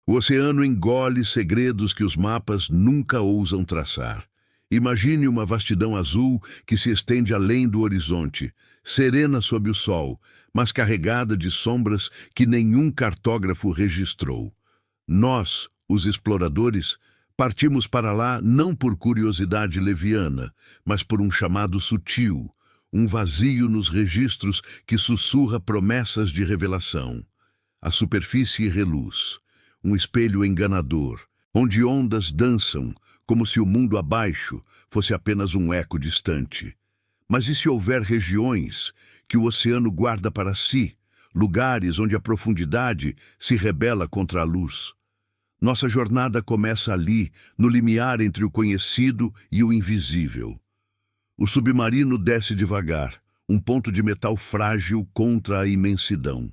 O oceano engole segredos que os mapas nunca ousam traçar. Imagine uma vastidão azul que se estende além do horizonte, serena sob o sol, mas carregada de sombras que nenhum cartógrafo registrou. Nós, os exploradores, partimos para lá não por curiosidade leviana, mas por um chamado sutil, um vazio nos registros que sussurra promessas de revelação. A superfície reluz, um espelho enganador, onde ondas dançam, como se o mundo abaixo fosse apenas um eco distante. Mas e se houver regiões que o oceano guarda para si, lugares onde a profundidade se rebela contra a luz? Nossa jornada começa ali, no limiar entre o conhecido e o invisível. O submarino desce devagar, um ponto de metal frágil contra a imensidão.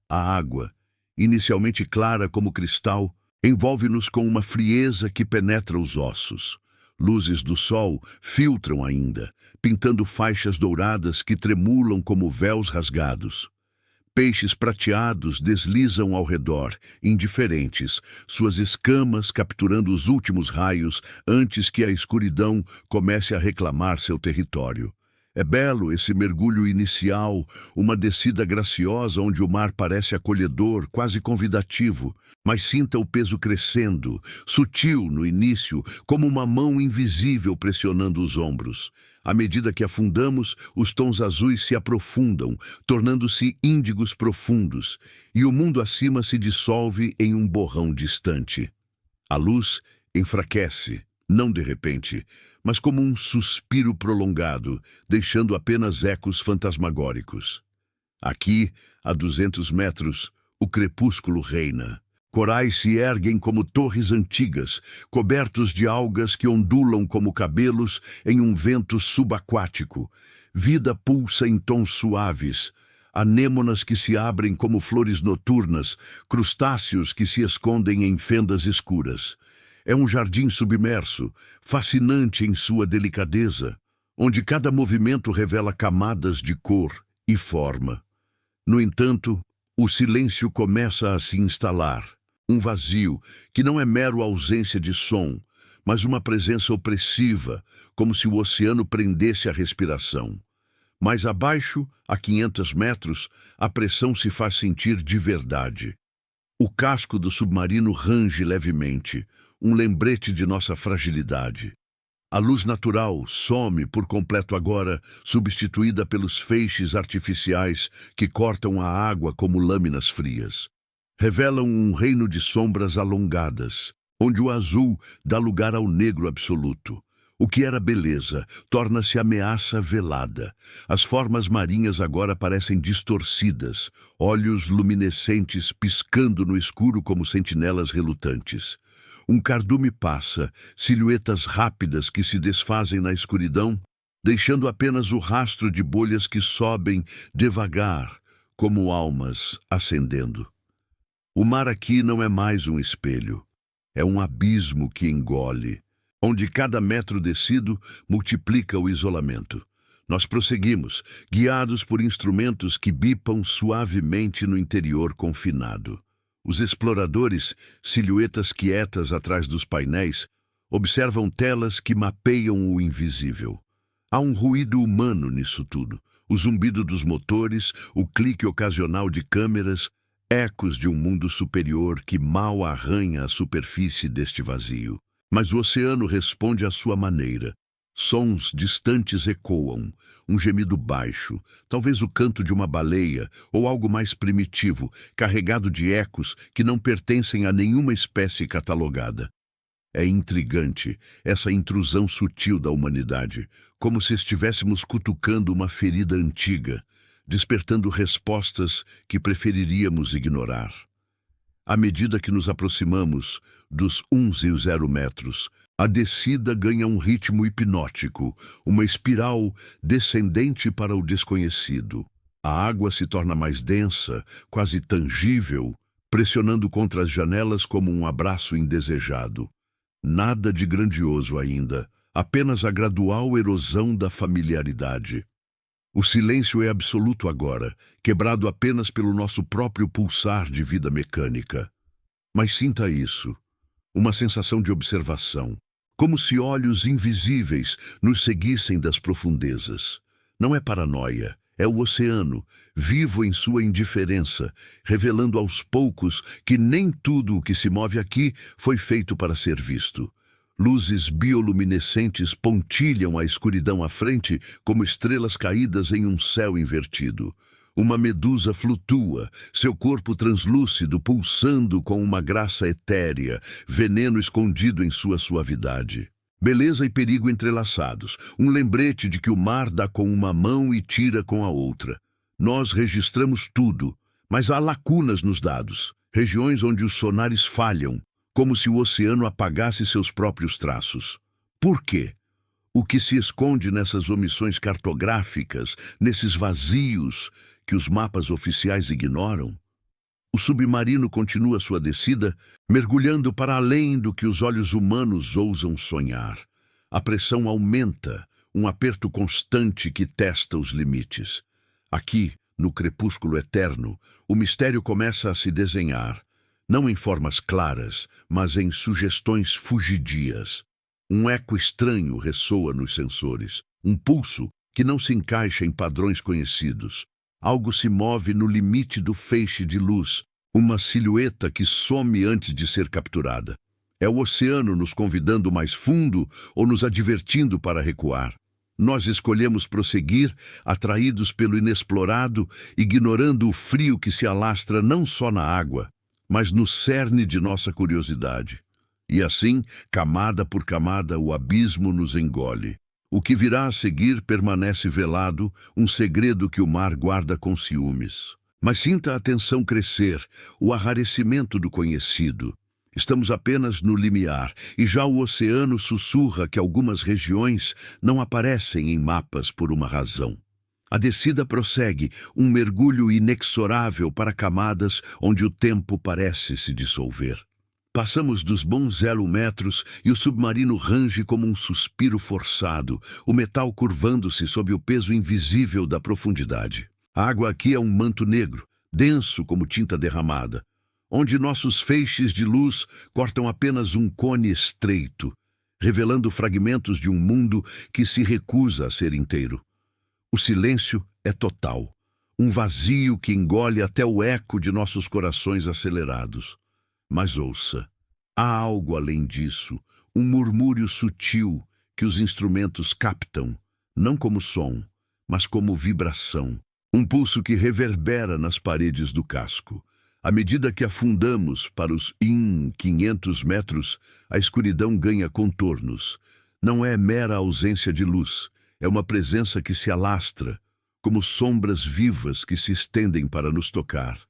A água, inicialmente clara como cristal, envolve-nos com uma frieza que penetra os ossos. Luzes do sol filtram ainda, pintando faixas douradas que tremulam como véus rasgados. Peixes prateados deslizam ao redor, indiferentes, suas escamas capturando os últimos raios antes que a escuridão comece a reclamar seu território. É belo esse mergulho inicial, uma descida graciosa onde o mar parece acolhedor, quase convidativo, mas sinta o peso crescendo, sutil no início, como uma mão invisível pressionando os ombros. À medida que afundamos, os tons azuis se aprofundam, tornando-se índigos profundos, e o mundo acima se dissolve em um borrão distante. A luz enfraquece, não de repente, mas como um suspiro prolongado, deixando apenas ecos fantasmagóricos. Aqui, a 200 metros, o crepúsculo reina. Corais se erguem como torres antigas, cobertos de algas que ondulam como cabelos em um vento subaquático. Vida pulsa em tons suaves, anêmonas que se abrem como flores noturnas, crustáceos que se escondem em fendas escuras. É um jardim submerso, fascinante em sua delicadeza, onde cada movimento revela camadas de cor e forma. No entanto, o silêncio começa a se instalar, um vazio que não é mero ausência de som, mas uma presença opressiva, como se o oceano prendesse a respiração. Mais abaixo, a 500 metros, a pressão se faz sentir de verdade. O casco do submarino range levemente, um lembrete de nossa fragilidade. A luz natural some por completo agora, substituída pelos feixes artificiais que cortam a água como lâminas frias. Revelam um reino de sombras alongadas, onde o azul dá lugar ao negro absoluto. O que era beleza torna-se ameaça velada. As formas marinhas agora parecem distorcidas, olhos luminescentes piscando no escuro como sentinelas relutantes. Um cardume passa, silhuetas rápidas que se desfazem na escuridão, deixando apenas o rastro de bolhas que sobem devagar, como almas ascendendo. O mar aqui não é mais um espelho, é um abismo que engole, onde cada metro descido multiplica o isolamento. Nós prosseguimos, guiados por instrumentos que bipam suavemente no interior confinado. Os exploradores, silhuetas quietas atrás dos painéis, observam telas que mapeiam o invisível. Há um ruído humano nisso tudo. O zumbido dos motores, o clique ocasional de câmeras, ecos de um mundo superior que mal arranha a superfície deste vazio. Mas o oceano responde à sua maneira. Sons distantes ecoam, um gemido baixo, talvez o canto de uma baleia ou algo mais primitivo, carregado de ecos que não pertencem a nenhuma espécie catalogada. É intrigante essa intrusão sutil da humanidade, como se estivéssemos cutucando uma ferida antiga, despertando respostas que preferiríamos ignorar. À medida que nos aproximamos dos 0 metros, a descida ganha um ritmo hipnótico, uma espiral descendente para o desconhecido. A água se torna mais densa, quase tangível, pressionando contra as janelas como um abraço indesejado. Nada de grandioso ainda, apenas a gradual erosão da familiaridade. O silêncio é absoluto agora, quebrado apenas pelo nosso próprio pulsar de vida mecânica. Mas sinta isso, uma sensação de observação, como se olhos invisíveis nos seguissem das profundezas. Não é paranoia, é o oceano, vivo em sua indiferença, revelando aos poucos que nem tudo o que se move aqui foi feito para ser visto. Luzes bioluminescentes pontilham a escuridão à frente como estrelas caídas em um céu invertido. Uma medusa flutua, seu corpo translúcido pulsando com uma graça etérea, veneno escondido em sua suavidade. Beleza e perigo entrelaçados, um lembrete de que o mar dá com uma mão e tira com a outra. Nós registramos tudo, mas há lacunas nos dados, regiões onde os sonares falham, como se o oceano apagasse seus próprios traços. Por quê? O que se esconde nessas omissões cartográficas, nesses vazios que os mapas oficiais ignoram? O submarino continua sua descida, mergulhando para além do que os olhos humanos ousam sonhar. A pressão aumenta, um aperto constante que testa os limites. Aqui, no crepúsculo eterno, o mistério começa a se desenhar, não em formas claras, mas em sugestões fugidias. Um eco estranho ressoa nos sensores, um pulso que não se encaixa em padrões conhecidos. Algo se move no limite do feixe de luz, uma silhueta que some antes de ser capturada. É o oceano nos convidando mais fundo ou nos advertindo para recuar. Nós escolhemos prosseguir, atraídos pelo inexplorado, ignorando o frio que se alastra não só na água, mas no cerne de nossa curiosidade. E assim, camada por camada, o abismo nos engole. O que virá a seguir permanece velado, um segredo que o mar guarda com ciúmes. Mas sinta a tensão crescer, o arrarecimento do conhecido. Estamos apenas no limiar, e já o oceano sussurra que algumas regiões não aparecem em mapas por uma razão. A descida prossegue, um mergulho inexorável para camadas onde o tempo parece se dissolver. Passamos dos bons 0 metros e o submarino range como um suspiro forçado, o metal curvando-se sob o peso invisível da profundidade. A água aqui é um manto negro, denso como tinta derramada, onde nossos feixes de luz cortam apenas um cone estreito, revelando fragmentos de um mundo que se recusa a ser inteiro. O silêncio é total, um vazio que engole até o eco de nossos corações acelerados. Mas ouça, há algo além disso, um murmúrio sutil que os instrumentos captam, não como som, mas como vibração, um pulso que reverbera nas paredes do casco. À medida que afundamos para os 500 metros, a escuridão ganha contornos. Não é mera ausência de luz, é uma presença que se alastra, como sombras vivas que se estendem para nos tocar.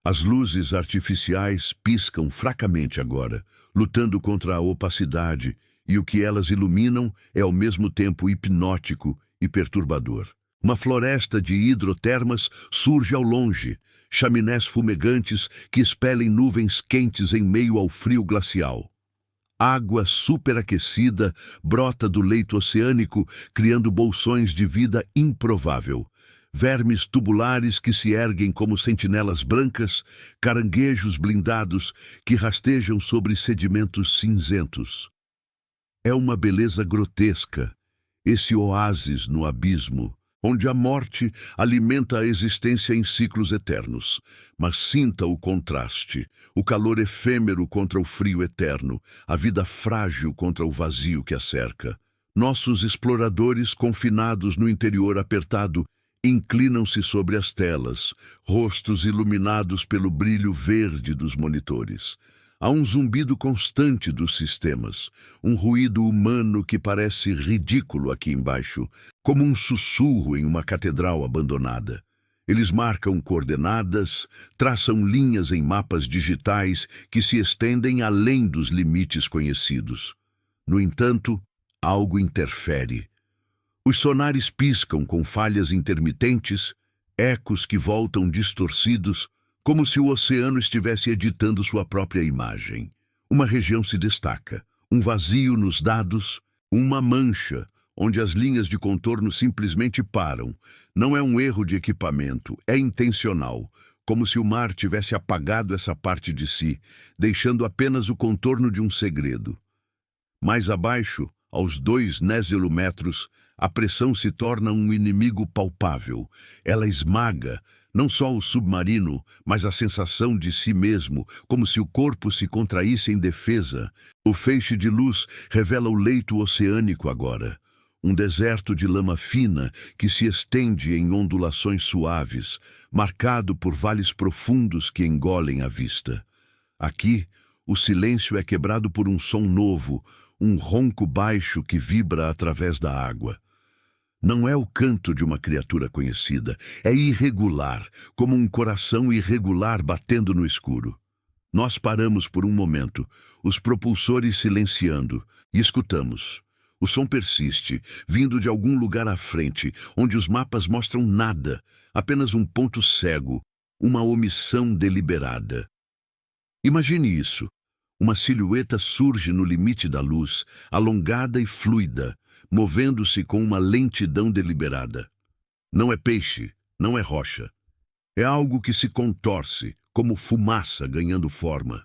As luzes artificiais piscam fracamente agora, lutando contra a opacidade, e o que elas iluminam é ao mesmo tempo hipnótico e perturbador. Uma floresta de hidrotermas surge ao longe, chaminés fumegantes que expelem nuvens quentes em meio ao frio glacial. Água superaquecida brota do leito oceânico, criando bolsões de vida improvável. Vermes tubulares que se erguem como sentinelas brancas, caranguejos blindados que rastejam sobre sedimentos cinzentos. É uma beleza grotesca, esse oásis no abismo, onde a morte alimenta a existência em ciclos eternos. Mas sinta o contraste, o calor efêmero contra o frio eterno, a vida frágil contra o vazio que a cerca. Nossos exploradores, confinados no interior apertado, inclinam-se sobre as telas, rostos iluminados pelo brilho verde dos monitores. Há um zumbido constante dos sistemas, um ruído humano que parece ridículo aqui embaixo, como um sussurro em uma catedral abandonada. Eles marcam coordenadas, traçam linhas em mapas digitais que se estendem além dos limites conhecidos. No entanto, algo interfere. Os sonares piscam com falhas intermitentes, ecos que voltam distorcidos, como se o oceano estivesse editando sua própria imagem. Uma região se destaca, um vazio nos dados, uma mancha, onde as linhas de contorno simplesmente param. Não é um erro de equipamento, é intencional, como se o mar tivesse apagado essa parte de si, deixando apenas o contorno de um segredo. Mais abaixo, aos 2 nésilo-metros, a pressão se torna um inimigo palpável. Ela esmaga não só o submarino, mas a sensação de si mesmo, como se o corpo se contraísse em defesa. O feixe de luz revela o leito oceânico agora. Um deserto de lama fina que se estende em ondulações suaves, marcado por vales profundos que engolem a vista. Aqui, o silêncio é quebrado por um som novo, um ronco baixo que vibra através da água. Não é o canto de uma criatura conhecida, é irregular, como um coração irregular batendo no escuro. Nós paramos por um momento, os propulsores silenciando, e escutamos. O som persiste, vindo de algum lugar à frente, onde os mapas mostram nada, apenas um ponto cego, uma omissão deliberada. Imagine isso. Uma silhueta surge no limite da luz, alongada e fluida, movendo-se com uma lentidão deliberada. Não é peixe, não é rocha. É algo que se contorce, como fumaça ganhando forma.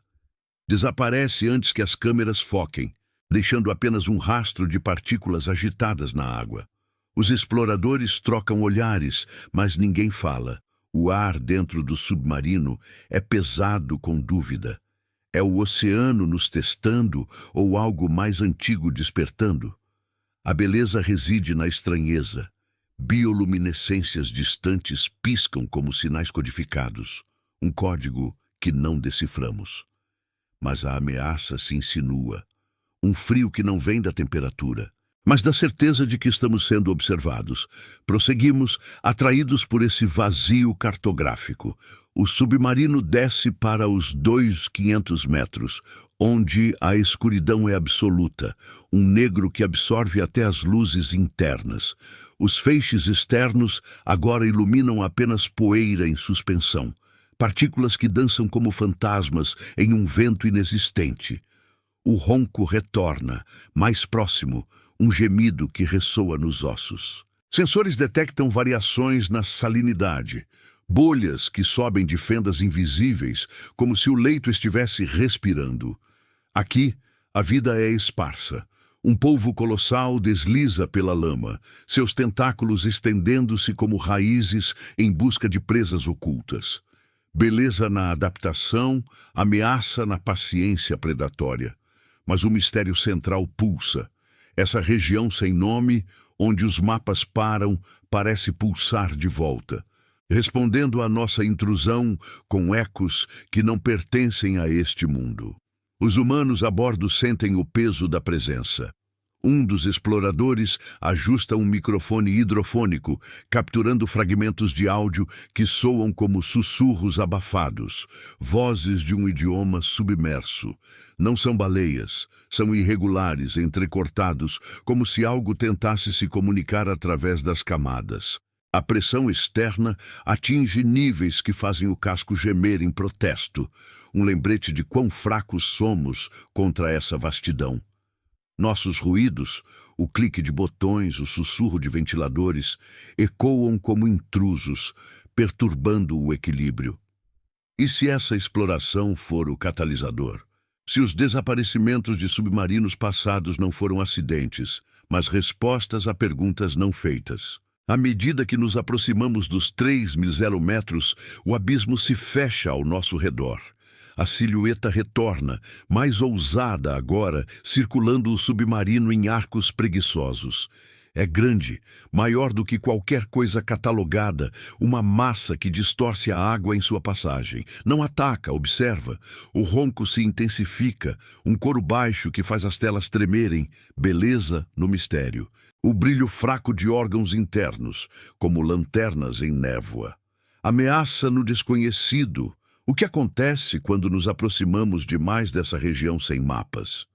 Desaparece antes que as câmeras foquem, deixando apenas um rastro de partículas agitadas na água. Os exploradores trocam olhares, mas ninguém fala. O ar dentro do submarino é pesado com dúvida. É o oceano nos testando ou algo mais antigo despertando? A beleza reside na estranheza. Bioluminescências distantes piscam como sinais codificados, um código que não deciframos. Mas a ameaça se insinua. Um frio que não vem da temperatura, mas da certeza de que estamos sendo observados. Prosseguimos, atraídos por esse vazio cartográfico. O submarino desce para os 2.500 metros, onde a escuridão é absoluta, um negro que absorve até as luzes internas. Os feixes externos agora iluminam apenas poeira em suspensão, partículas que dançam como fantasmas em um vento inexistente. O ronco retorna, mais próximo, um gemido que ressoa nos ossos. Sensores detectam variações na salinidade, bolhas que sobem de fendas invisíveis, como se o leito estivesse respirando. Aqui, a vida é esparsa. Um polvo colossal desliza pela lama, seus tentáculos estendendo-se como raízes em busca de presas ocultas. Beleza na adaptação, ameaça na paciência predatória. Mas o mistério central pulsa. Essa região sem nome, onde os mapas param, parece pulsar de volta, respondendo à nossa intrusão com ecos que não pertencem a este mundo. Os humanos a bordo sentem o peso da presença. Um dos exploradores ajusta um microfone hidrofônico, capturando fragmentos de áudio que soam como sussurros abafados, vozes de um idioma submerso. Não são baleias, são irregulares, entrecortados, como se algo tentasse se comunicar através das camadas. A pressão externa atinge níveis que fazem o casco gemer em protesto, um lembrete de quão fracos somos contra essa vastidão. Nossos ruídos, o clique de botões, o sussurro de ventiladores, ecoam como intrusos, perturbando o equilíbrio. E se essa exploração for o catalisador? Se os desaparecimentos de submarinos passados não foram acidentes, mas respostas a perguntas não feitas? À medida que nos aproximamos dos 3.000 metros, o abismo se fecha ao nosso redor. A silhueta retorna, mais ousada agora, circulando o submarino em arcos preguiçosos. É grande, maior do que qualquer coisa catalogada, uma massa que distorce a água em sua passagem. Não ataca, observa. O ronco se intensifica, um coro baixo que faz as telas tremerem, beleza no mistério. O brilho fraco de órgãos internos, como lanternas em névoa. Ameaça no desconhecido. O que acontece quando nos aproximamos demais dessa região sem mapas?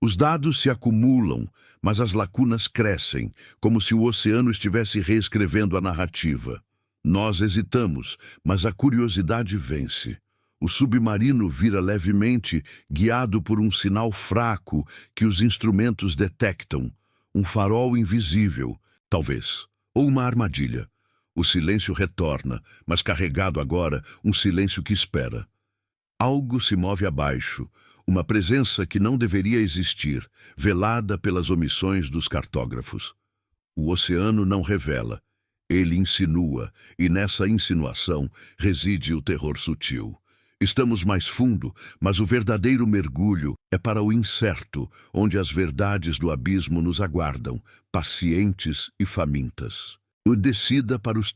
Os dados se acumulam, mas as lacunas crescem, como se o oceano estivesse reescrevendo a narrativa. Nós hesitamos, mas a curiosidade vence. O submarino vira levemente, guiado por um sinal fraco que os instrumentos detectam. Um farol invisível, talvez, ou uma armadilha. O silêncio retorna, mas carregado agora, um silêncio que espera. Algo se move abaixo, uma presença que não deveria existir, velada pelas omissões dos cartógrafos. O oceano não revela, ele insinua, e nessa insinuação reside o terror sutil. Estamos mais fundo, mas o verdadeiro mergulho é para o incerto, onde as verdades do abismo nos aguardam, pacientes e famintas. O descida para os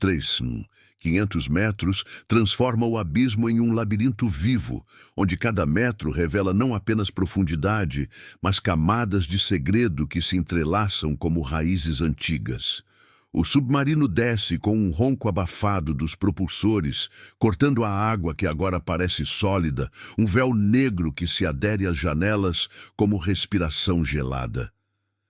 500 metros, transforma o abismo em um labirinto vivo, onde cada metro revela não apenas profundidade, mas camadas de segredo que se entrelaçam como raízes antigas. O submarino desce com um ronco abafado dos propulsores, cortando a água que agora parece sólida, um véu negro que se adere às janelas como respiração gelada.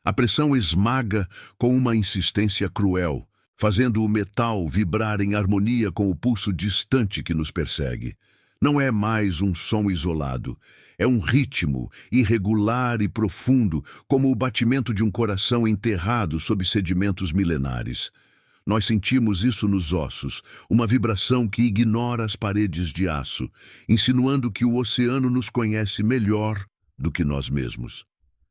A pressão esmaga com uma insistência cruel, fazendo o metal vibrar em harmonia com o pulso distante que nos persegue. Não é mais um som isolado, é um ritmo irregular e profundo, como o batimento de um coração enterrado sob sedimentos milenares. Nós sentimos isso nos ossos, uma vibração que ignora as paredes de aço, insinuando que o oceano nos conhece melhor do que nós mesmos.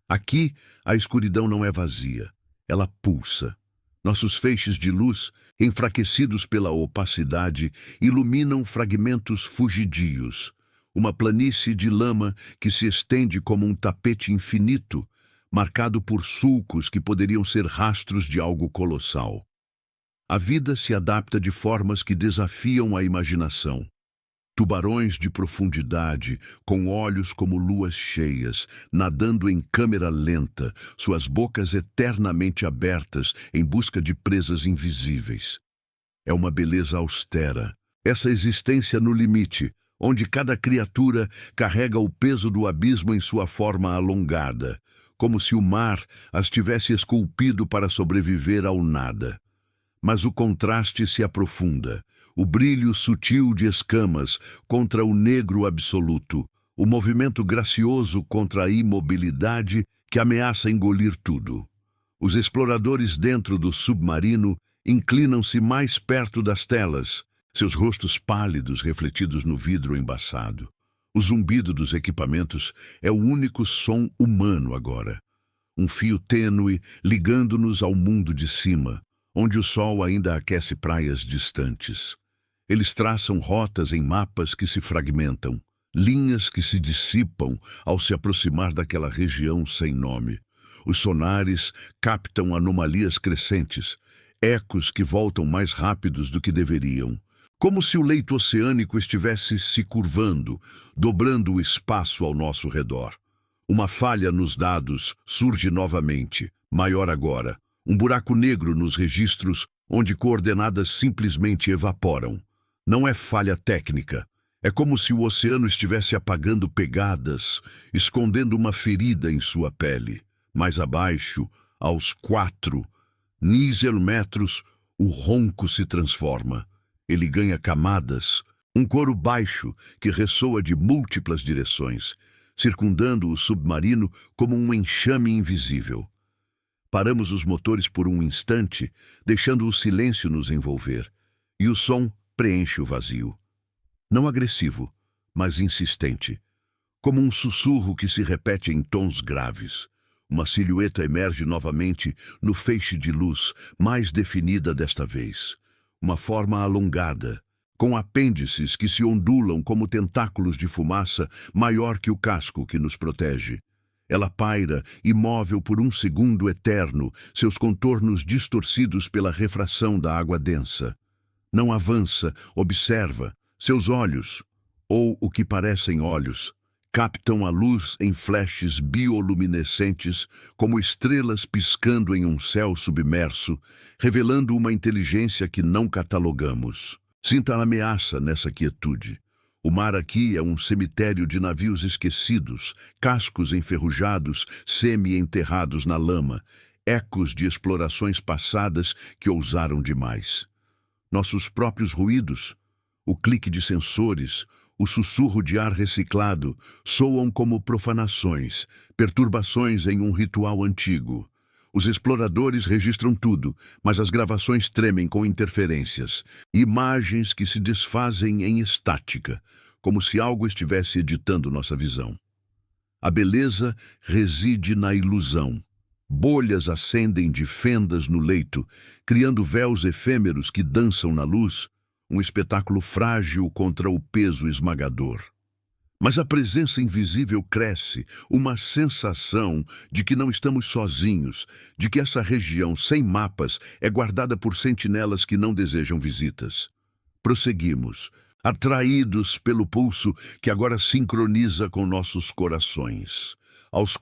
Aqui, a escuridão não é vazia, ela pulsa. Nossos feixes de luz, enfraquecidos pela opacidade, iluminam fragmentos fugidios, uma planície de lama que se estende como um tapete infinito, marcado por sulcos que poderiam ser rastros de algo colossal. A vida se adapta de formas que desafiam a imaginação. Tubarões de profundidade, com olhos como luas cheias, nadando em câmera lenta, suas bocas eternamente abertas em busca de presas invisíveis. É uma beleza austera, essa existência no limite, onde cada criatura carrega o peso do abismo em sua forma alongada, como se o mar as tivesse esculpido para sobreviver ao nada. Mas o contraste se aprofunda, o brilho sutil de escamas contra o negro absoluto, o movimento gracioso contra a imobilidade que ameaça engolir tudo. Os exploradores dentro do submarino inclinam-se mais perto das telas, seus rostos pálidos refletidos no vidro embaçado. O zumbido dos equipamentos é o único som humano agora. Um fio tênue ligando-nos ao mundo de cima, onde o sol ainda aquece praias distantes. Eles traçam rotas em mapas que se fragmentam, linhas que se dissipam ao se aproximar daquela região sem nome. Os sonares captam anomalias crescentes, ecos que voltam mais rápidos do que deveriam, como se o leito oceânico estivesse se curvando, dobrando o espaço ao nosso redor. Uma falha nos dados surge novamente, maior agora, um buraco negro nos registros onde coordenadas simplesmente evaporam. Não é falha técnica. É como se o oceano estivesse apagando pegadas, escondendo uma ferida em sua pele. Mais abaixo, aos 4 metros, o ronco se transforma. Ele ganha camadas, um coro baixo que ressoa de múltiplas direções, circundando o submarino como um enxame invisível. Paramos os motores por um instante, deixando o silêncio nos envolver, e o som preenche o vazio. Não agressivo, mas insistente, como um sussurro que se repete em tons graves. Uma silhueta emerge novamente no feixe de luz, mais definida desta vez. Uma forma alongada, com apêndices que se ondulam como tentáculos de fumaça maior que o casco que nos protege. Ela paira, imóvel por um segundo eterno, seus contornos distorcidos pela refração da água densa. Não avança, observa. Seus olhos, ou o que parecem olhos, captam a luz em flashes bioluminescentes como estrelas piscando em um céu submerso, revelando uma inteligência que não catalogamos. Sinta a ameaça nessa quietude. O mar aqui é um cemitério de navios esquecidos, cascos enferrujados, semi-enterrados na lama, ecos de explorações passadas que ousaram demais. Nossos próprios ruídos, o clique de sensores, o sussurro de ar reciclado, soam como profanações, perturbações em um ritual antigo. Os exploradores registram tudo, mas as gravações tremem com interferências. Imagens que se desfazem em estática, como se algo estivesse editando nossa visão. A beleza reside na ilusão. Bolhas acendem de fendas no leito, criando véus efêmeros que dançam na luz, um espetáculo frágil contra o peso esmagador. Mas a presença invisível cresce, uma sensação de que não estamos sozinhos, de que essa região sem mapas é guardada por sentinelas que não desejam visitas. Prosseguimos, atraídos pelo pulso que agora sincroniza com nossos corações. Aos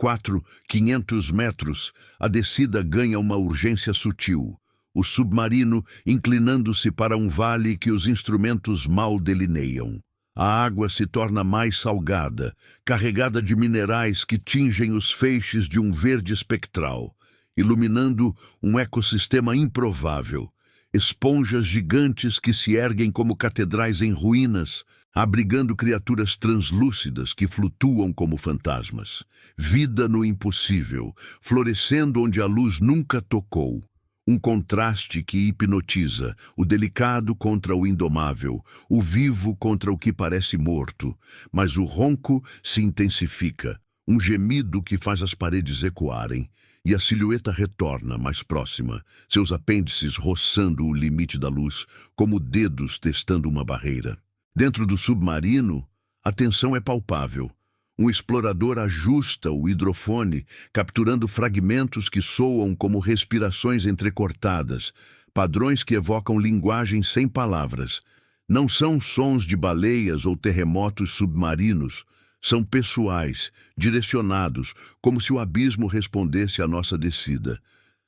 500 metros, a descida ganha uma urgência sutil. O submarino inclinando-se para um vale que os instrumentos mal delineiam. A água se torna mais salgada, carregada de minerais que tingem os feixes de um verde espectral, iluminando um ecossistema improvável. Esponjas gigantes que se erguem como catedrais em ruínas, abrigando criaturas translúcidas que flutuam como fantasmas. Vida no impossível, florescendo onde a luz nunca tocou. Um contraste que hipnotiza, o delicado contra o indomável, o vivo contra o que parece morto. Mas o ronco se intensifica, um gemido que faz as paredes ecoarem. E a silhueta retorna mais próxima, seus apêndices roçando o limite da luz, como dedos testando uma barreira. Dentro do submarino, a tensão é palpável. Um explorador ajusta o hidrofone, capturando fragmentos que soam como respirações entrecortadas, padrões que evocam linguagem sem palavras. Não são sons de baleias ou terremotos submarinos, são pessoais, direcionados, como se o abismo respondesse à nossa descida.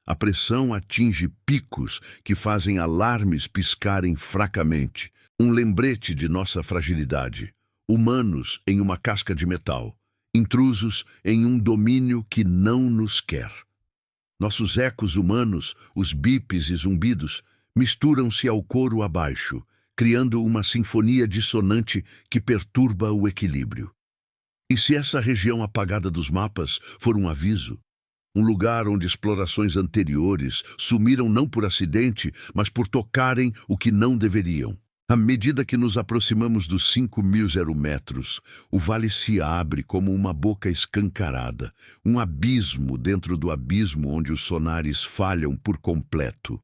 A pressão atinge picos que fazem alarmes piscarem fracamente. Um lembrete de nossa fragilidade. Humanos em uma casca de metal. Intrusos em um domínio que não nos quer. Nossos ecos humanos, os bips e zumbidos, misturam-se ao coro abaixo, criando uma sinfonia dissonante que perturba o equilíbrio. E se essa região apagada dos mapas for um aviso? Um lugar onde explorações anteriores sumiram não por acidente, mas por tocarem o que não deveriam. À medida que nos aproximamos dos 5.000 metros, o vale se abre como uma boca escancarada, um abismo dentro do abismo onde os sonares falham por completo.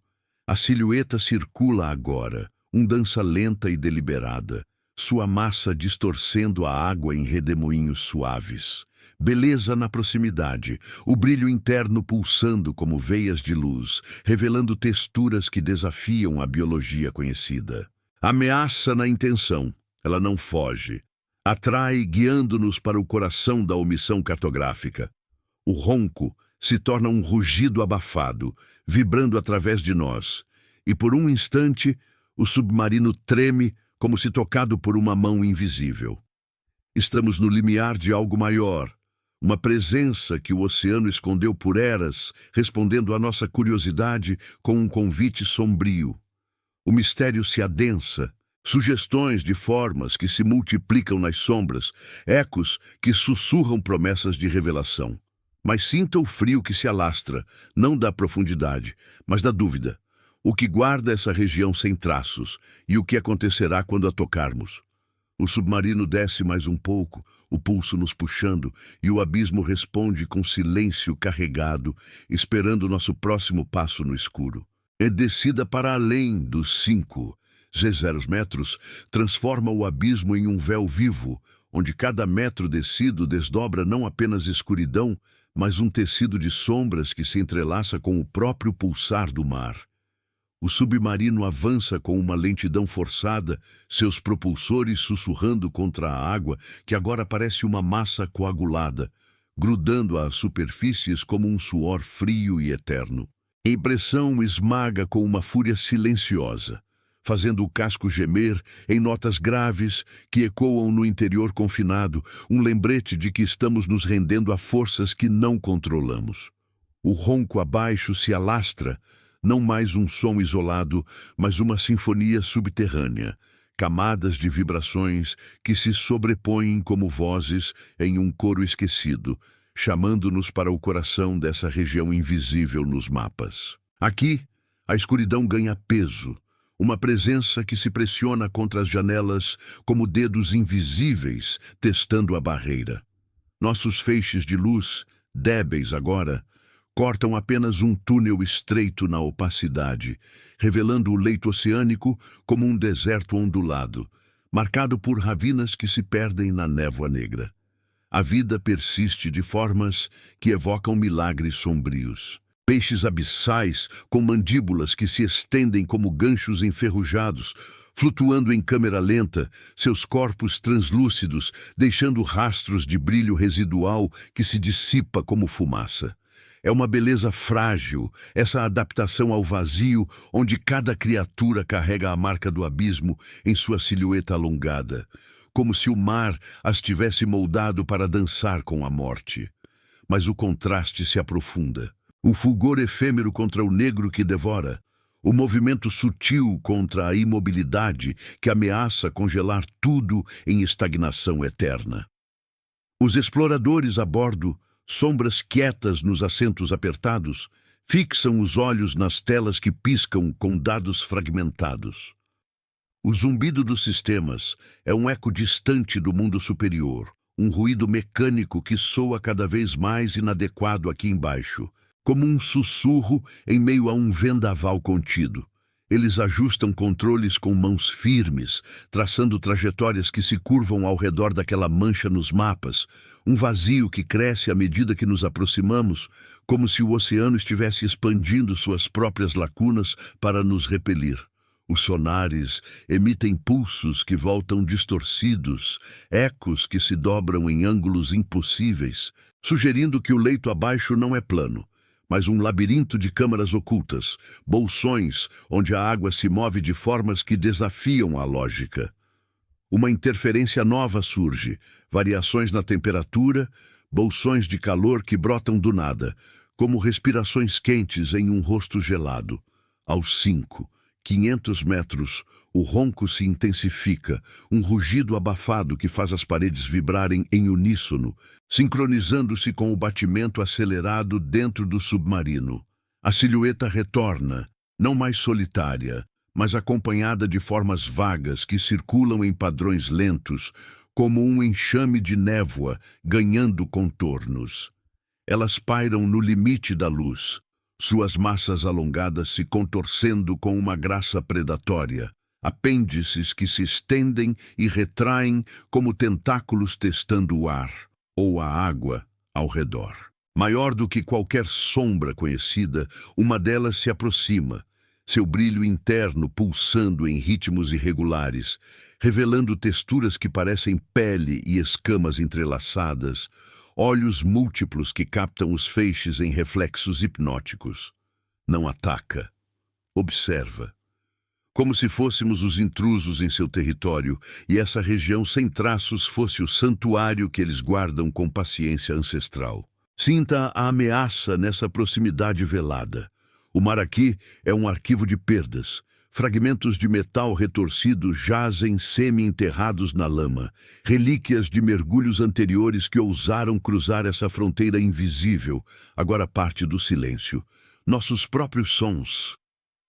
A silhueta circula agora, dança lenta e deliberada, sua massa distorcendo a água em redemoinhos suaves. Beleza na proximidade, o brilho interno pulsando como veias de luz, revelando texturas que desafiam a biologia conhecida. Ameaça na intenção, ela não foge. Atrai, guiando-nos para o coração da omissão cartográfica. O ronco se torna um rugido abafado, vibrando através de nós. E por um instante, o submarino treme como se tocado por uma mão invisível. Estamos no limiar de algo maior, uma presença que o oceano escondeu por eras, respondendo à nossa curiosidade com um convite sombrio. O mistério se adensa, sugestões de formas que se multiplicam nas sombras, ecos que sussurram promessas de revelação. Mas sinta o frio que se alastra, não da profundidade, mas da dúvida. O que guarda essa região sem traços e o que acontecerá quando a tocarmos. O submarino desce mais um pouco, o pulso nos puxando, e o abismo responde com silêncio carregado, esperando nosso próximo passo no escuro. É descida para além dos 500 metros, transforma o abismo em um véu vivo, onde cada metro descido desdobra não apenas escuridão, mas um tecido de sombras que se entrelaça com o próprio pulsar do mar. O submarino avança com uma lentidão forçada, seus propulsores sussurrando contra a água, que agora parece uma massa coagulada, grudando às superfícies como um suor frio e eterno. A impressão esmaga com uma fúria silenciosa, fazendo o casco gemer em notas graves que ecoam no interior confinado, um lembrete de que estamos nos rendendo a forças que não controlamos. O ronco abaixo se alastra, não mais um som isolado, mas uma sinfonia subterrânea, camadas de vibrações que se sobrepõem como vozes em um coro esquecido, chamando-nos para o coração dessa região invisível nos mapas. Aqui, a escuridão ganha peso, uma presença que se pressiona contra as janelas como dedos invisíveis testando a barreira. Nossos feixes de luz, débeis agora, cortam apenas um túnel estreito na opacidade, revelando o leito oceânico como um deserto ondulado, marcado por ravinas que se perdem na névoa negra. A vida persiste de formas que evocam milagres sombrios. Peixes abissais com mandíbulas que se estendem como ganchos enferrujados, flutuando em câmera lenta, seus corpos translúcidos, deixando rastros de brilho residual que se dissipa como fumaça. É uma beleza frágil, essa adaptação ao vazio, onde cada criatura carrega a marca do abismo em sua silhueta alongada, como se o mar as tivesse moldado para dançar com a morte. Mas o contraste se aprofunda. O fulgor efêmero contra o negro que devora, o movimento sutil contra a imobilidade que ameaça congelar tudo em estagnação eterna. Os exploradores a bordo, sombras quietas nos assentos apertados, fixam os olhos nas telas que piscam com dados fragmentados. O zumbido dos sistemas é um eco distante do mundo superior, um ruído mecânico que soa cada vez mais inadequado aqui embaixo, como um sussurro em meio a um vendaval contido. Eles ajustam controles com mãos firmes, traçando trajetórias que se curvam ao redor daquela mancha nos mapas, um vazio que cresce à medida que nos aproximamos, como se o oceano estivesse expandindo suas próprias lacunas para nos repelir. Os sonares emitem pulsos que voltam distorcidos, ecos que se dobram em ângulos impossíveis, sugerindo que o leito abaixo não é plano, mas um labirinto de câmaras ocultas, bolsões onde a água se move de formas que desafiam a lógica. Uma interferência nova surge, variações na temperatura, bolsões de calor que brotam do nada, como respirações quentes em um rosto gelado. Aos 500 metros, o ronco se intensifica, um rugido abafado que faz as paredes vibrarem em uníssono, sincronizando-se com o batimento acelerado dentro do submarino. A silhueta retorna, não mais solitária, mas acompanhada de formas vagas que circulam em padrões lentos, como um enxame de névoa ganhando contornos. Elas pairam no limite da luz, suas massas alongadas se contorcendo com uma graça predatória, apêndices que se estendem e retraem como tentáculos testando o ar ou a água ao redor. Maior do que qualquer sombra conhecida, uma delas se aproxima, seu brilho interno pulsando em ritmos irregulares, revelando texturas que parecem pele e escamas entrelaçadas, olhos múltiplos que captam os feixes em reflexos hipnóticos. Não ataca. Observa. Como se fôssemos os intrusos em seu território e essa região sem traços fosse o santuário que eles guardam com paciência ancestral. Sinta a ameaça nessa proximidade velada. O mar aqui é um arquivo de perdas. Fragmentos de metal retorcido jazem semi-enterrados na lama, relíquias de mergulhos anteriores que ousaram cruzar essa fronteira invisível, agora parte do silêncio. Nossos próprios sons,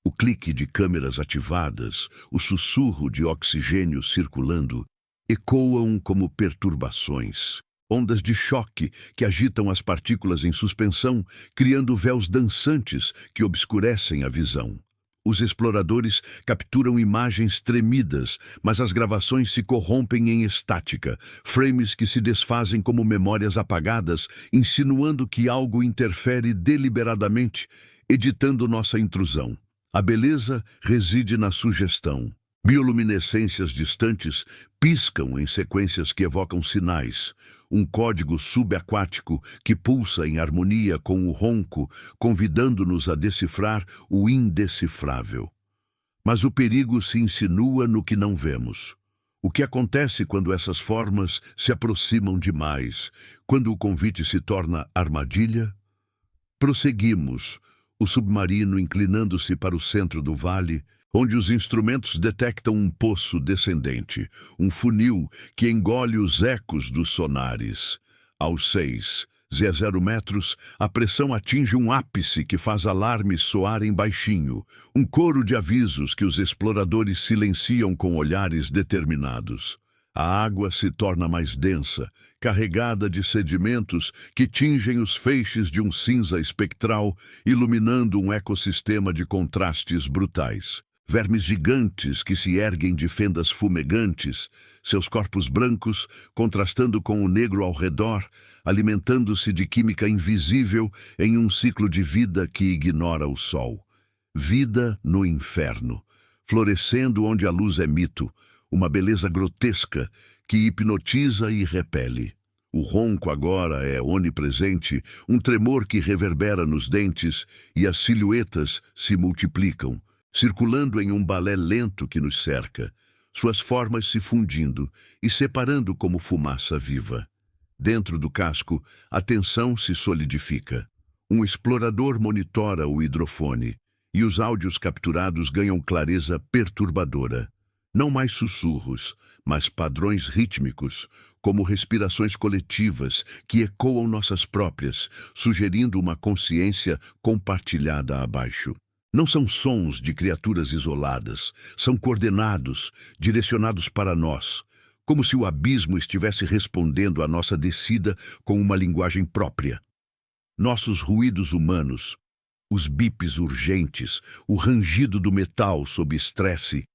o clique de câmeras ativadas, o sussurro de oxigênio circulando, ecoam como perturbações, ondas de choque que agitam as partículas em suspensão, criando véus dançantes que obscurecem a visão. Os exploradores capturam imagens tremidas, mas as gravações se corrompem em estática, frames que se desfazem como memórias apagadas, insinuando que algo interfere deliberadamente, editando nossa intrusão. A beleza reside na sugestão. Bioluminescências distantes piscam em sequências que evocam sinais, um código subaquático que pulsa em harmonia com o ronco, convidando-nos a decifrar o indecifrável. Mas o perigo se insinua no que não vemos. O que acontece quando essas formas se aproximam demais, quando o convite se torna armadilha? Prosseguimos, o submarino inclinando-se para o centro do vale, onde os instrumentos detectam um poço descendente, um funil que engole os ecos dos sonares. Aos A 0 metros, a pressão atinge um ápice que faz alarmes soarem baixinho, um coro de avisos que os exploradores silenciam com olhares determinados. A água se torna mais densa, carregada de sedimentos que tingem os feixes de um cinza espectral, iluminando um ecossistema de contrastes brutais. Vermes gigantes que se erguem de fendas fumegantes, seus corpos brancos contrastando com o negro ao redor, alimentando-se de química invisível em um ciclo de vida que ignora o sol. Vida no inferno, florescendo onde a luz é mito, uma beleza grotesca que hipnotiza e repele. O ronco agora é onipresente, um tremor que reverbera nos dentes e as silhuetas se multiplicam, circulando em um balé lento que nos cerca, suas formas se fundindo e separando como fumaça viva. Dentro do casco, a tensão se solidifica. Um explorador monitora o hidrofone e os áudios capturados ganham clareza perturbadora. Não mais sussurros, mas padrões rítmicos, como respirações coletivas que ecoam nossas próprias, sugerindo uma consciência compartilhada abaixo. Não são sons de criaturas isoladas, são coordenados, direcionados para nós, como se o abismo estivesse respondendo à nossa descida com uma linguagem própria. Nossos ruídos humanos, os bips urgentes, o rangido do metal sob estresse,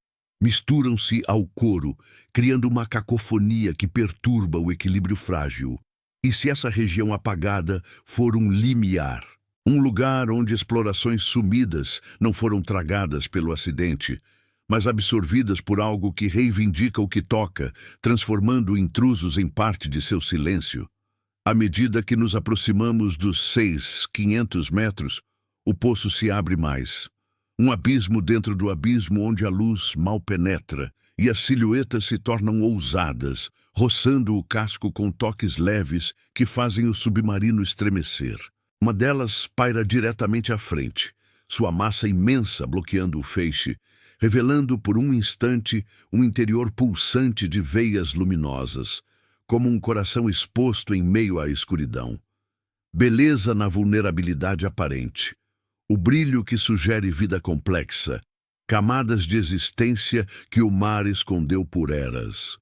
misturam-se ao coro, criando uma cacofonia que perturba o equilíbrio frágil. E se essa região apagada for um limiar, um lugar onde explorações sumidas não foram tragadas pelo acidente, mas absorvidas por algo que reivindica o que toca, transformando intrusos em parte de seu silêncio. À medida que nos aproximamos dos 500 metros, o poço se abre mais. Um abismo dentro do abismo onde a luz mal penetra e as silhuetas se tornam ousadas, roçando o casco com toques leves que fazem o submarino estremecer. Uma delas paira diretamente à frente, sua massa imensa bloqueando o feixe, revelando por um instante um interior pulsante de veias luminosas, como um coração exposto em meio à escuridão. Beleza na vulnerabilidade aparente. O brilho que sugere vida complexa, camadas de existência que o mar escondeu por eras.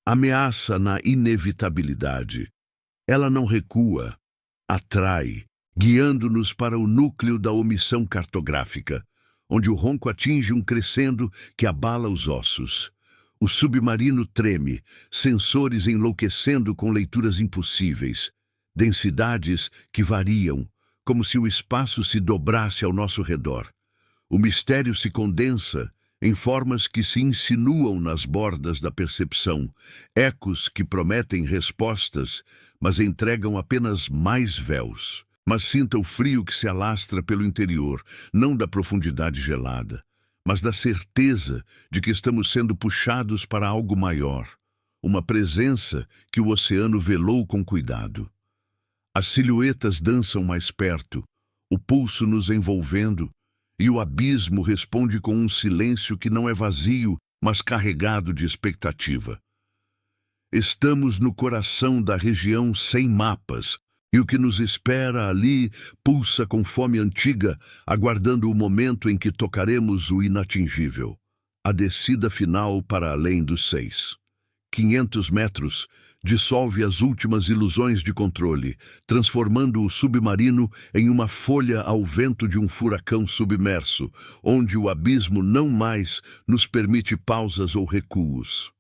Ameaça na inevitabilidade. Ela não recua, atrai, guiando-nos para o núcleo da omissão cartográfica, onde o ronco atinge um crescendo que abala os ossos. O submarino treme, sensores enlouquecendo com leituras impossíveis, densidades que variam, como se o espaço se dobrasse ao nosso redor. O mistério se condensa em formas que se insinuam nas bordas da percepção, ecos que prometem respostas, mas entregam apenas mais véus. Mas sinta o frio que se alastra pelo interior, não da profundidade gelada, mas da certeza de que estamos sendo puxados para algo maior, uma presença que o oceano velou com cuidado. As silhuetas dançam mais perto, o pulso nos envolvendo, e o abismo responde com um silêncio que não é vazio, mas carregado de expectativa. Estamos no coração da região sem mapas, e o que nos espera ali pulsa com fome antiga, aguardando o momento em que tocaremos o inatingível. A descida final para além dos 500 metros, dissolve as últimas ilusões de controle, transformando o submarino em uma folha ao vento de um furacão submerso, onde o abismo não mais nos permite pausas ou recuos.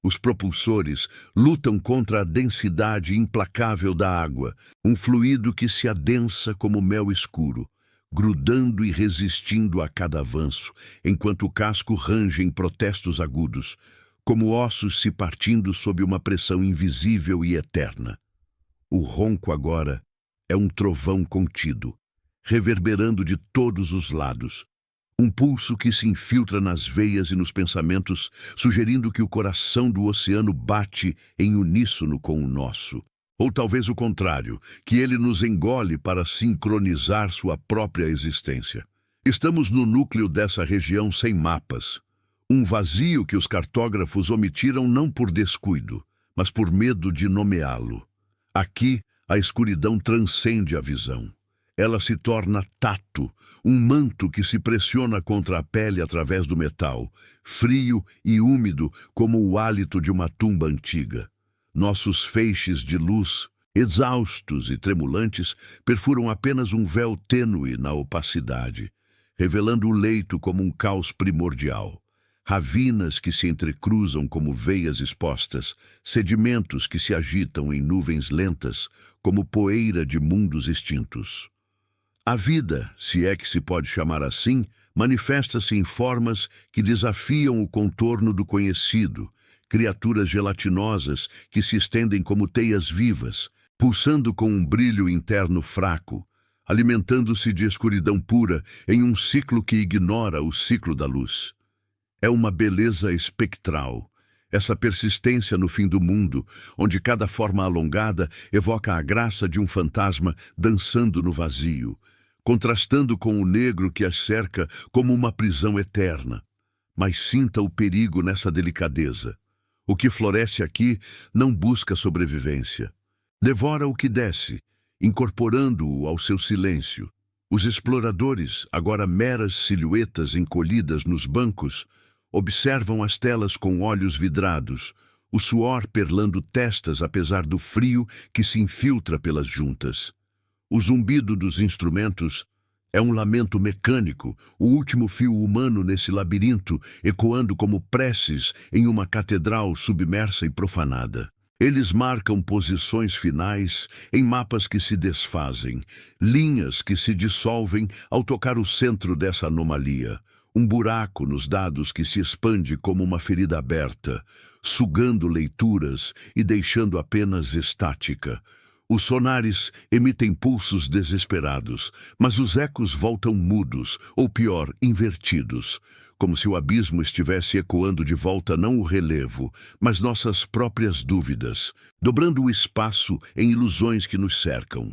Os propulsores lutam contra a densidade implacável da água, um fluido que se adensa como mel escuro, grudando e resistindo a cada avanço, enquanto o casco range em protestos agudos, como ossos se partindo sob uma pressão invisível e eterna. O ronco agora é um trovão contido, reverberando de todos os lados. Um pulso que se infiltra nas veias e nos pensamentos, sugerindo que o coração do oceano bate em uníssono com o nosso. Ou talvez o contrário, que ele nos engole para sincronizar sua própria existência. Estamos no núcleo dessa região sem mapas. Um vazio que os cartógrafos omitiram não por descuido, mas por medo de nomeá-lo. Aqui, A escuridão transcende a visão. Ela se torna tato, um manto que se pressiona contra a pele através do metal, frio e úmido como o hálito de uma tumba antiga. Nossos feixes de luz, exaustos e tremulantes, perfuram apenas um véu tênue na opacidade, revelando o leito como um caos primordial. Ravinas que se entrecruzam como veias expostas, sedimentos que se agitam em nuvens lentas, como poeira de mundos extintos. A vida, se é que se pode chamar assim, manifesta-se em formas que desafiam o contorno do conhecido, criaturas gelatinosas que se estendem como teias vivas, pulsando com um brilho interno fraco, alimentando-se de escuridão pura em um ciclo que ignora o ciclo da luz. É uma beleza espectral, essa persistência no fim do mundo, onde cada forma alongada evoca a graça de um fantasma dançando no vazio, contrastando com o negro que as cerca como uma prisão eterna. Mas sinta o perigo nessa delicadeza. O que floresce aqui não busca sobrevivência. Devora o que desce, incorporando-o ao seu silêncio. Os exploradores, agora meras silhuetas encolhidas nos bancos, observam as telas com olhos vidrados, o suor perlando testas apesar do frio que se infiltra pelas juntas. O zumbido dos instrumentos é um lamento mecânico, o último fio humano nesse labirinto, ecoando como preces em uma catedral submersa e profanada. Eles marcam posições finais em mapas que se desfazem, linhas que se dissolvem ao tocar o centro dessa anomalia. Um buraco nos dados que se expande como uma ferida aberta, sugando leituras e deixando apenas estática. Os sonares emitem pulsos desesperados, mas os ecos voltam mudos, ou pior, invertidos, como se o abismo estivesse ecoando de volta não o relevo, mas nossas próprias dúvidas, dobrando o espaço em ilusões que nos cercam.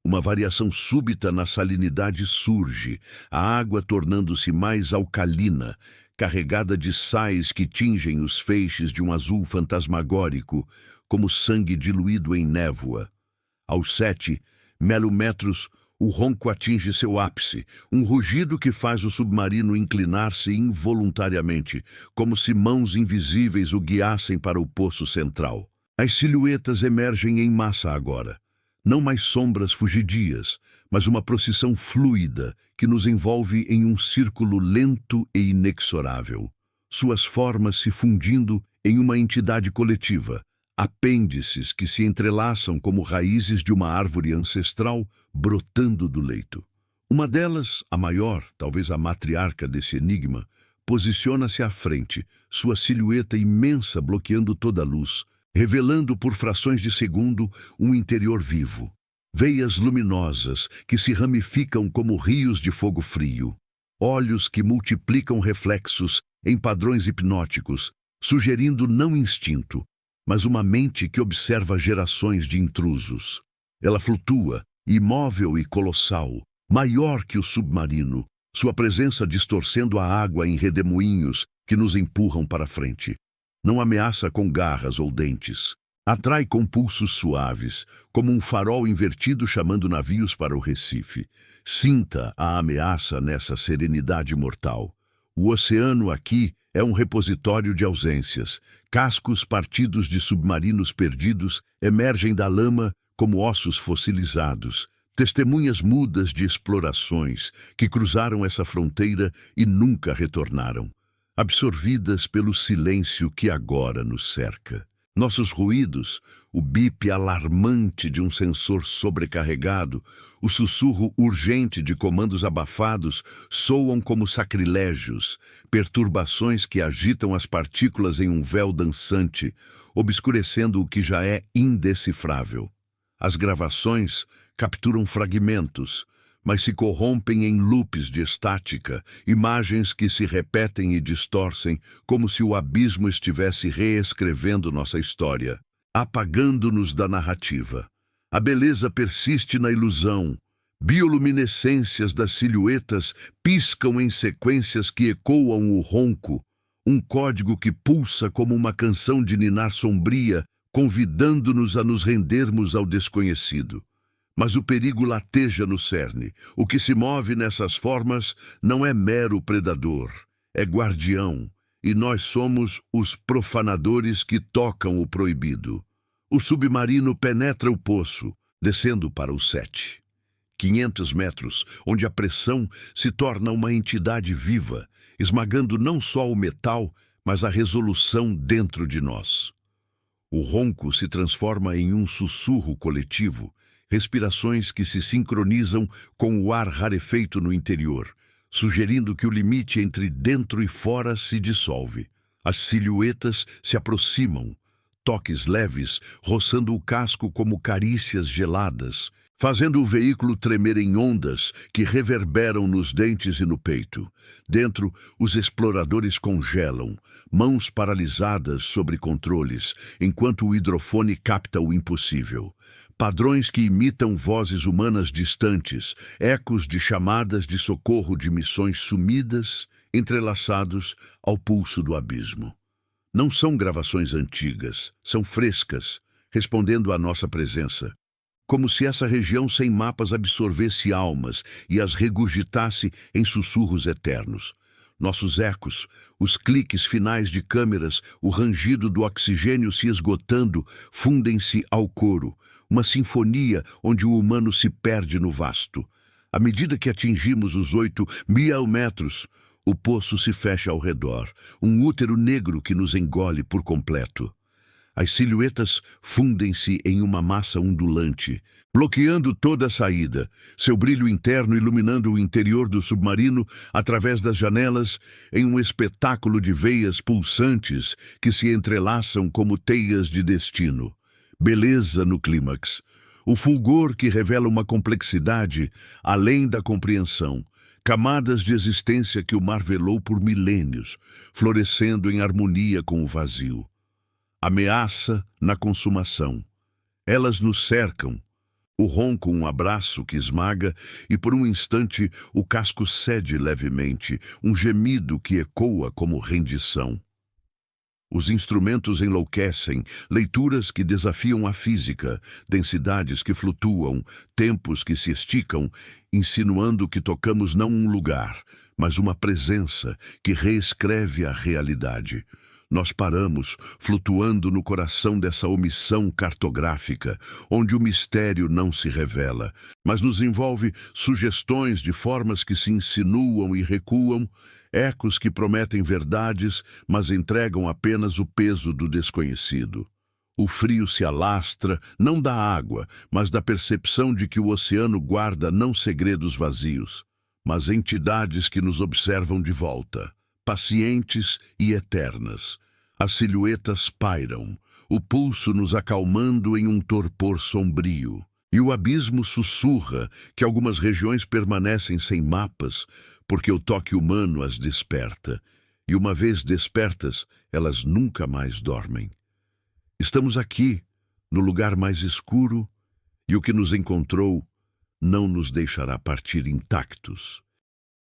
Uma variação súbita na salinidade surge, a água tornando-se mais alcalina, carregada de sais que tingem os feixes de um azul fantasmagórico, como sangue diluído em névoa. Aos 7 melômetros, o ronco atinge seu ápice, um rugido que faz o submarino inclinar-se involuntariamente, como se mãos invisíveis o guiassem para o poço central. As silhuetas emergem em massa agora. Não mais sombras fugidias, mas uma procissão fluida que nos envolve em um círculo lento e inexorável. Suas formas se fundindo em uma entidade coletiva, apêndices que se entrelaçam como raízes de uma árvore ancestral brotando do leito. Uma delas, a maior, talvez a matriarca desse enigma, posiciona-se à frente, sua silhueta imensa bloqueando toda a luz, revelando por frações de segundo um interior vivo. Veias luminosas que se ramificam como rios de fogo frio. Olhos que multiplicam reflexos em padrões hipnóticos, sugerindo não instinto, mas uma mente que observa gerações de intrusos. Ela flutua, imóvel e colossal, maior que o submarino, sua presença distorcendo a água em redemoinhos que nos empurram para frente. Não ameaça com garras ou dentes. Atrai com pulsos suaves, como um farol invertido chamando navios para o Recife. Sinta a ameaça nessa serenidade mortal. O oceano aqui é um repositório de ausências. Cascos partidos de submarinos perdidos emergem da lama como ossos fossilizados. Testemunhas mudas de explorações que cruzaram essa fronteira e nunca retornaram. Absorvidas pelo silêncio que agora nos cerca. Nossos ruídos, o bip alarmante de um sensor sobrecarregado, o sussurro urgente de comandos abafados soam como sacrilégios, perturbações que agitam as partículas em um véu dançante, obscurecendo o que já é indecifrável. As gravações capturam fragmentos, mas se corrompem em loops de estática, imagens que se repetem e distorcem, como se o abismo estivesse reescrevendo nossa história, apagando-nos da narrativa. A beleza persiste na ilusão. Bioluminescências das silhuetas piscam em sequências que ecoam o ronco, um código que pulsa como uma canção de ninar sombria convidando-nos a nos rendermos ao desconhecido. Mas o perigo lateja no cerne. O que se move nessas formas não é mero predador, é guardião, e nós somos os profanadores que tocam o proibido. O submarino penetra o poço, descendo para o 7. 500 metros, onde a pressão se torna uma entidade viva, esmagando não só o metal, mas a resolução dentro de nós. O ronco se transforma em um sussurro coletivo, respirações que se sincronizam com o ar rarefeito no interior, sugerindo que o limite entre dentro e fora se dissolve. As silhuetas se aproximam, toques leves roçando o casco como carícias geladas, fazendo o veículo tremer em ondas que reverberam nos dentes e no peito. Dentro, os exploradores congelam, mãos paralisadas sobre controles, enquanto o hidrofone capta o impossível. Padrões que imitam vozes humanas distantes, ecos de chamadas de socorro de missões sumidas, entrelaçados ao pulso do abismo. Não são gravações antigas, são frescas, respondendo à nossa presença. Como se essa região sem mapas absorvesse almas e as regurgitasse em sussurros eternos. Nossos ecos, os cliques finais de câmeras, o rangido do oxigênio se esgotando, fundem-se ao coro, uma sinfonia onde o humano se perde no vasto. À medida que atingimos os 8.000 metros, o poço se fecha ao redor, um útero negro que nos engole por completo. As silhuetas fundem-se em uma massa ondulante, bloqueando toda a saída, seu brilho interno iluminando o interior do submarino através das janelas em um espetáculo de veias pulsantes que se entrelaçam como teias de destino. Beleza no clímax. O fulgor que revela uma complexidade além da compreensão. Camadas de existência que o mar velou por milênios, florescendo em harmonia com o vazio. Ameaça na consumação. Elas nos cercam. O ronco um abraço que esmaga e por um instante o casco cede levemente, um gemido que ecoa como rendição. Os instrumentos enlouquecem, leituras que desafiam a física, densidades que flutuam, tempos que se esticam, insinuando que tocamos não um lugar, mas uma presença que reescreve a realidade. Nós paramos, flutuando no coração dessa omissão cartográfica, onde o mistério não se revela, mas nos envolve sugestões de formas que se insinuam e recuam, ecos que prometem verdades, mas entregam apenas o peso do desconhecido. O frio se alastra, não da água, mas da percepção de que o oceano guarda não segredos vazios, mas entidades que nos observam de volta, pacientes e eternas. As silhuetas pairam, o pulso nos acalmando em um torpor sombrio. E o abismo sussurra que algumas regiões permanecem sem mapas, porque o toque humano as desperta. E uma vez despertas, elas nunca mais dormem. Estamos aqui, no lugar mais escuro, e o que nos encontrou não nos deixará partir intactos.